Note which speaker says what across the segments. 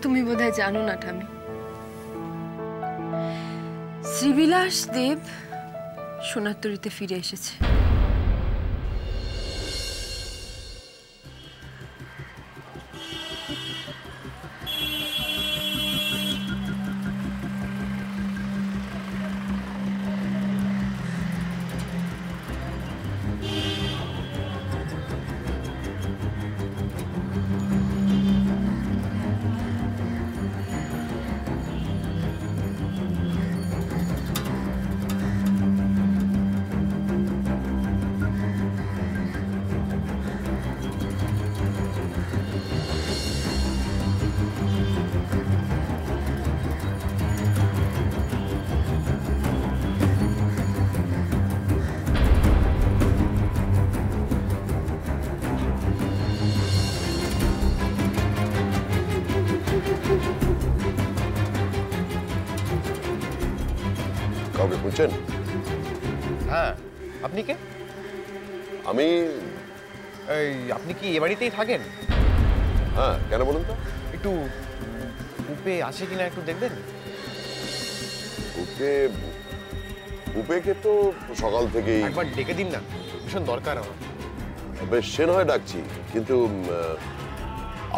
Speaker 1: তুমি বোধহয় জানো না ঠামি, শ্রীবিলাস দেব সোনারতরীতে ফিরে এসেছে।
Speaker 2: কাউকে খুঁজছেন?
Speaker 3: হ্যাঁ, আপনি কে?
Speaker 2: আমি
Speaker 3: আপনি কি এ বাড়িতেই থাকেন?
Speaker 2: হ্যাঁ, কেন বলুন তো?
Speaker 3: একটু উপে আছে কিনা একটু দেখবেন।
Speaker 2: উপেকে তো সকাল থেকেই
Speaker 3: একবার ডেকে দিন না, ভীষণ দরকার আমার।
Speaker 2: বেশ, সে নয় ডাকছি, কিন্তু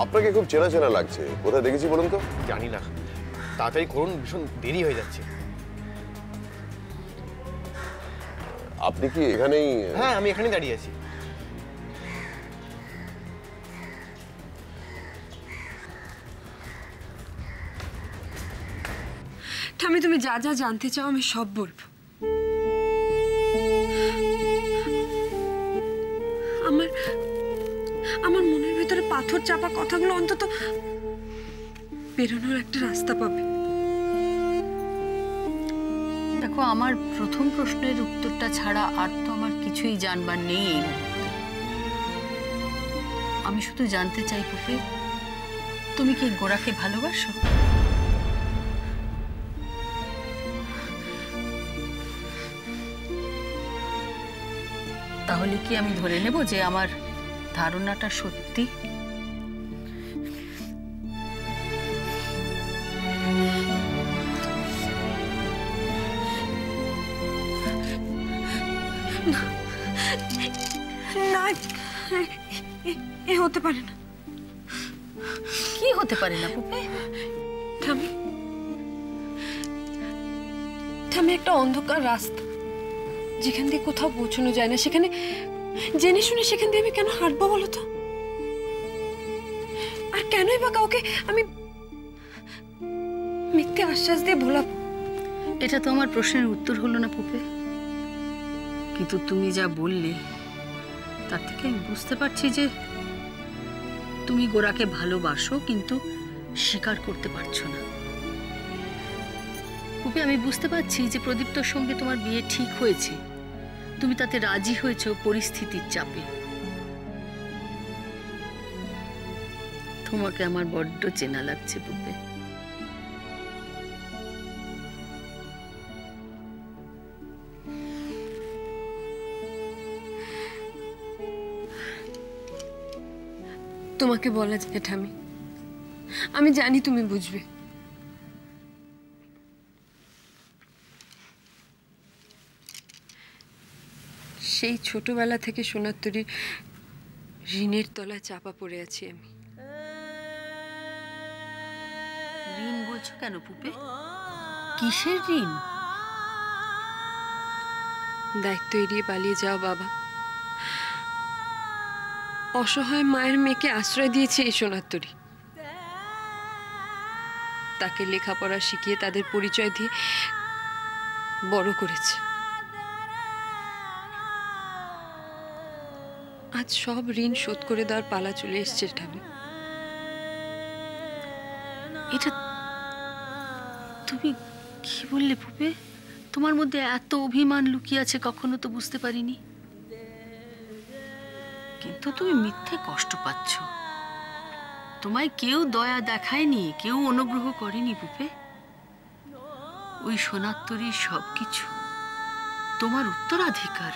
Speaker 2: আপনাকে খুব চেনা চেনা লাগছে। কোথায় দেখেছি বলুন তো?
Speaker 3: জানি না, তাড়াতাড়ি করুন, ভীষণ দেরি হয়ে যাচ্ছে।
Speaker 2: আপনি কি এখানেই?
Speaker 3: হ্যাঁ, আমি এখানেই দাঁড়িয়ে আছি।
Speaker 1: ঠামি, তুমি যা যা জানতে চাও আমি সব বলবো। আমার মনের ভেতরে পাথর চাপা কথাগুলো অন্তত বেরোনোর একটা রাস্তা পাবে।
Speaker 4: দেখো, আমার প্রথম প্রশ্নের উত্তরটা ছাড়া আর তো আমার কিছুই জানবার নেই এই মুহূর্তে। আমি শুধু জানতে চাই পুপে, তুমি কি গোরাকে ভালোবাসো? তাহলে কি আমি ধরে নেব যে আমার ধারণাটা সত্যি?
Speaker 1: না, এ হতে পারে না।
Speaker 4: কি হতে পারে না পুপে?
Speaker 1: ঠামি, একটা অন্ধকার রাস্তা, যেখান দিয়ে কোথাও পৌঁছানো যায় না, সেখানে জেনে শুনে সেখান দিয়ে আমি কেন হাঁটবো বলো তো? আর কেনই বা কাউকে আমি মিথ্যে আশ্বাস দিয়ে ভোলাবো?
Speaker 4: এটা তো আমার প্রশ্নের উত্তর হলো না পুপে। কিন্তু তুমি যা বললে তার থেকে আমি বুঝতে পারছি যে তুমি গোরাকে ভালোবাসো, কিন্তু স্বীকার করতে পারছো না। পুপে, আমি বুঝতে পারছি যে প্রদীপ্তর সঙ্গে তোমার বিয়ে ঠিক হয়েছে, তুমি তাতে রাজি হয়েছো পরিস্থিতির চাপে। তোমাকে আমার বড্ড চেনা লাগছে পুপে।
Speaker 1: তোমাকে বলা যায় ঠামি, আমি জানি তুমি বুঝবে। সেই ছোটবেলা থেকে সোনারতরীর ঋণের তলায় চাপা পড়ে আছি আমি।
Speaker 4: ঋণ বলছো কেন পুপে? কিসের ঋণ?
Speaker 1: দায়িত্ব এড়িয়ে পালিয়ে যাও বাবা, অসহায় মায়ের মেয়েকে আশ্রয় দিয়েছে এই সোনারতরী। তাকে লেখাপড়া শিখিয়ে তাদের পরিচয় দিয়ে বড় করেছে। আজ সব ঋণ শোধ করে দেওয়ার পালা চলে এসছে ঠামি।
Speaker 4: এটা তুমি কি বললে পুপে? তোমার মধ্যে এত অভিমান লুকিয়ে আছে কখনো তো বুঝতে পারিনি। কিন্তু তুমি মিথ্যে কষ্ট পাচ্ছ। তোমায় কেউ দয়া দেখায়নি, কেউ অনুগ্রহ করেনি পুপে। ওই সোনারতরীর সবকিছু তোমার উত্তরাধিকার।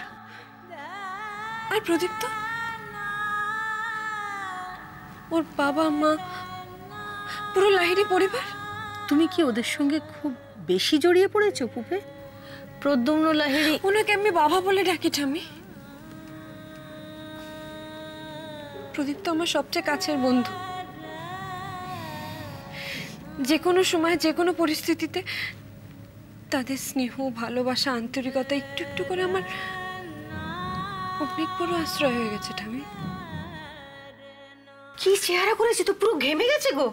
Speaker 1: আর প্রদীপ তো, ওর বাবা মা পুরো লাহিড়ী পরিবার।
Speaker 4: তুমি কি ওদের সঙ্গে খুব বেশি জড়িয়ে পড়েছো পুপে? প্রদ্যুম্ন লাহিড়ী
Speaker 1: ওনাকে আমি বাবা বলে ডাকি ঠামি। প্রদীপ তো আমার সবচেয়ে কাছের বন্ধু। যে কোনো সময় যে কোনো পরিস্থিতিতে তাদের স্নেহ, ভালোবাসা, আন্তরিকতা একটু একটু করে আমার অনেক বড় আশ্রয় হয়ে গেছে ঠামি।
Speaker 4: কি চেহারা করেছে, তো পুরো ঘেমে গেছে গো।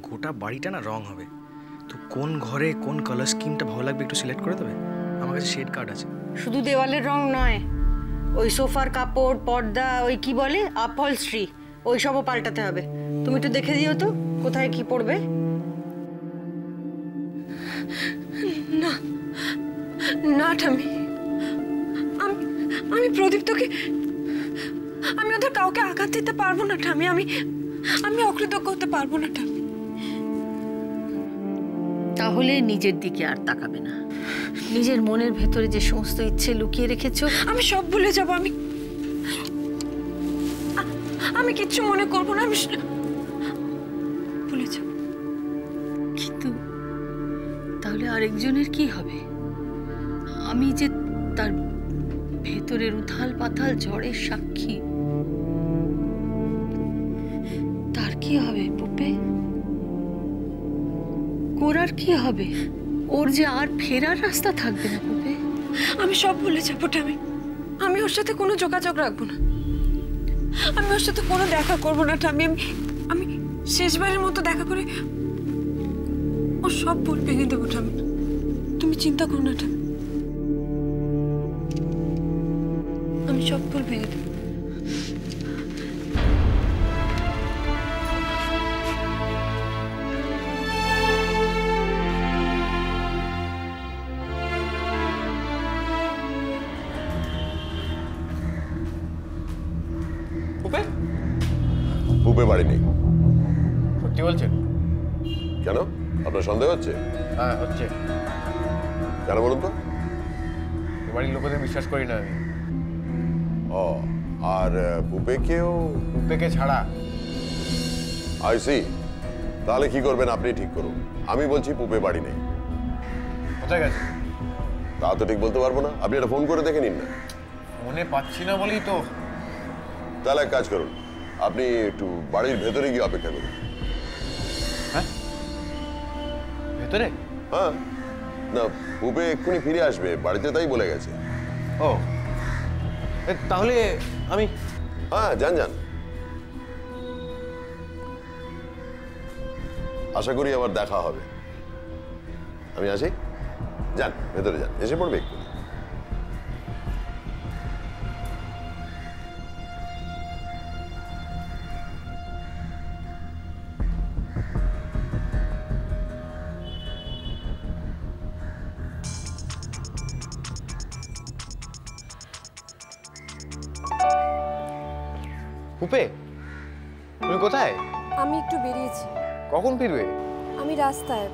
Speaker 3: গোটা বাড়িটা না রং হবে, তো কোন ঘরে কোন কালার স্কিমটা ভালো লাগবে একটু সিলেক্ট করে দেবে? আমার কাছে শেড কার্ড আছে।
Speaker 4: শুধু দেওয়ালের রং নয়, ওই সোফার কাপড়, পর্দা, ওই কি বলে আপহলস্ট্রি, ওই সবও পাল্টাতে হবে। তুমি একটু দেখে দিও তো কোথায় কি পড়বে।
Speaker 1: না না ঠামি, আমি প্রদীপ তোকে, আমি ওদের কাউকে আঘাত দিতে পারবো না ঠামি। আমি অকৃতজ্ঞ হতে পারবো না ঠামি।
Speaker 4: তাহলে নিজের দিকে আর তাকাবে না। নিজের মনের ভেতরে যে সমস্ত ইচ্ছে লুকিয়ে রেখেছো
Speaker 1: আমি সব ভুলে যাবো। আমি কিচ্ছু মনে করবো না। আমি ভুলে যাব।
Speaker 4: কিন্তু তাহলে আরেকজনের কি হবে? আমি যে তার ভেতরের উথাল পাথাল ঝড়ের সাক্ষী, তার কি হবে পুপে? গোরার কি হবে? ওর যে আর ফেরার রাস্তা থাকবে না পুপে।
Speaker 1: আমি সব ভুলে যাবো ঠামি। আমি ওর সাথে কোনো যোগাযোগ রাখবো না। আমি ওর সাথে কোনো দেখা করবো না ঠামি। আমি শেষবারের মতো দেখা করে ওর সব ভুল ভেঙে দেবো ঠামি। তুমি চিন্তা করো না ঠামি, আমি সব ভুল ভেঙে দেবো।
Speaker 3: পুপে?
Speaker 2: পুপে বাড়ি নেই।
Speaker 3: সত্যি বলছেন?
Speaker 2: কেন, আপনার সন্দেহ হচ্ছে?
Speaker 3: হ্যাঁ হচ্ছে।
Speaker 2: কেন বলুন তো?
Speaker 3: এ বাড়ির লোকেদের বিশ্বাস করি না আমি।
Speaker 2: ও, আর পুপেকেও?
Speaker 3: পুপেকে ছাড়া।
Speaker 2: I see. তাহলে কি করবেন আপনি ঠিক করুন। আমি বলছি পুপে বাড়ি নেই।
Speaker 3: কোথায় গেছে?
Speaker 2: তা তো ঠিক বলতে পারবো না, আপনি একটা ফোন করে দেখে নিন না।
Speaker 3: মনে পাচ্ছি না বলেই তো।
Speaker 2: তাহলে এক কাজ করুন, আপনি একটু বাড়ির ভেতরে গিয়ে অপেক্ষা করুন।
Speaker 3: হ্যাঁ ভেতরে?
Speaker 2: হ্যাঁ, না পুপে এক্ষুনি ফিরে আসবে বাড়িতে, তাই বলে গেছে।
Speaker 3: ও তাহলে আমি?
Speaker 2: হ্যাঁ যান যান। আশা করি আবার দেখা হবে। আমি আসি। যান ভেতরে যান, এসে পড়বে একটু।
Speaker 3: পুপে তুমি কোথায়?
Speaker 1: আমি একটু বেরিয়েছি।
Speaker 3: কখন ফিরবে?
Speaker 1: আমি রাস্তায়,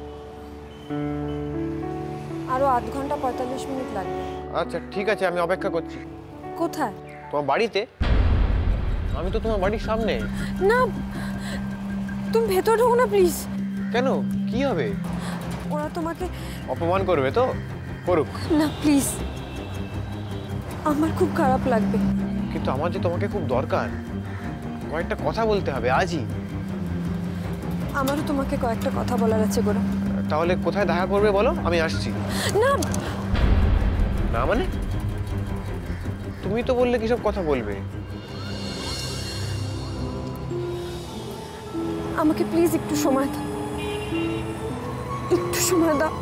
Speaker 1: আরো 8 ঘন্টা 45 মিনিট লাগবে।
Speaker 3: আচ্ছা ঠিক আছে, আমি অপেক্ষা করছি।
Speaker 1: কোথায়?
Speaker 3: তোমার বাড়িতে। আমি তো তোমার বাড়ির সামনে।
Speaker 1: না, তুমি ভেতর ঢোকো না প্লিজ।
Speaker 3: কেন, কি হবে?
Speaker 1: ওরা তোমাকে
Speaker 3: অপমান করবে তো? করুক।
Speaker 1: না প্লিজ, আমার খুব খারাপ লাগবে।
Speaker 3: কিন্তু আমার যে তোমাকে খুব দরকার, কয়েকটা কথা বলতে হবে আজই।
Speaker 1: আমারও তোমাকে কয়েকটা কথা বলার আছে গোরা।
Speaker 3: তাহলে কোথায় দেখা করবে বলো, আমি আসছি।
Speaker 1: না
Speaker 3: না মানে? তুমি তো বললে কিসব কথা বলবে।
Speaker 1: আমাকে প্লিজ একটু সময় দাও, একটু সময় দাও।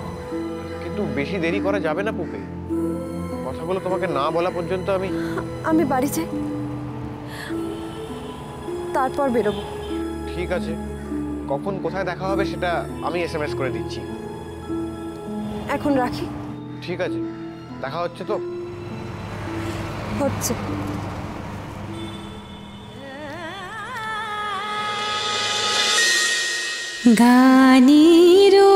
Speaker 3: কিন্তু বেশি দেরি করা যাবে না পুপে। কথাগুলো তোমাকে না বলা পর্যন্ত
Speaker 1: আমি বাড়ি যাই, তারপর বেরোবো।
Speaker 3: ঠিক আছে, কখন কোথায় দেখা হবে সেটা আমি SMS করে দিচ্ছি।
Speaker 1: এখন রাখি।
Speaker 3: ঠিক আছে, দেখা হচ্ছে তো?
Speaker 1: হচ্ছে।
Speaker 5: গানিরো